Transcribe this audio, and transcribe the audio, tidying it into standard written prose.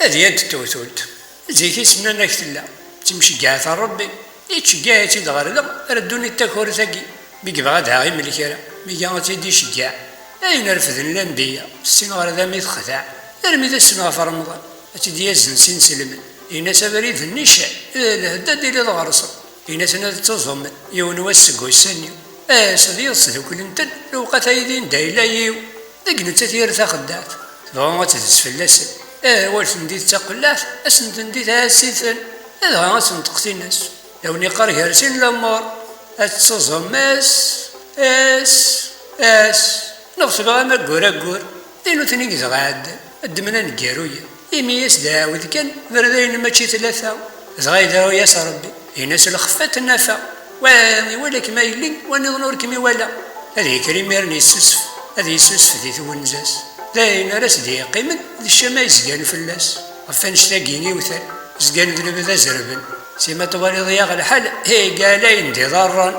هذه أنت توثولت زيك اسمنا نكتلا تمشقعات ربي يتشقعتي دغردا ردوني التكور ثقي بيك بغادها غير ملكيرا بيك غاتيدي شقاع أين رفذن الأنبياء السن غردا ميتخدع ارمي ذا السنة في رمضان أتدي يزن سلمن إناس بريد النشاء الهداد إلى الغرصة إناس نتظم يون وسق ويسنيو صديق صدق كل انتن لو قتايدين دايلايو دقن تثير تاخدات تبغى تدس اللسن والفن دي تقلات أسن دي تاسيثن هذا غاسن تقتي الناس لو نقار هرسين لمار أتظم نفس بغا ما قور دينو تنيك زغاد الدمنا نقارويا إمياس داود كان بردين ماشي ثلاثة زغايدا وياس ربي يناس الخفات النافع ولك ما يلي ونظنور كمي ولا هذه كريمير نيسسف هذه يسسف ذي ثونزاس داين راس دي قيمن ذي الشماء زقان فلاس غفان شتاقيني وثال زقان ذنب ذا زربن سيما طوالي ضياغ الحال هي قالين دي ضران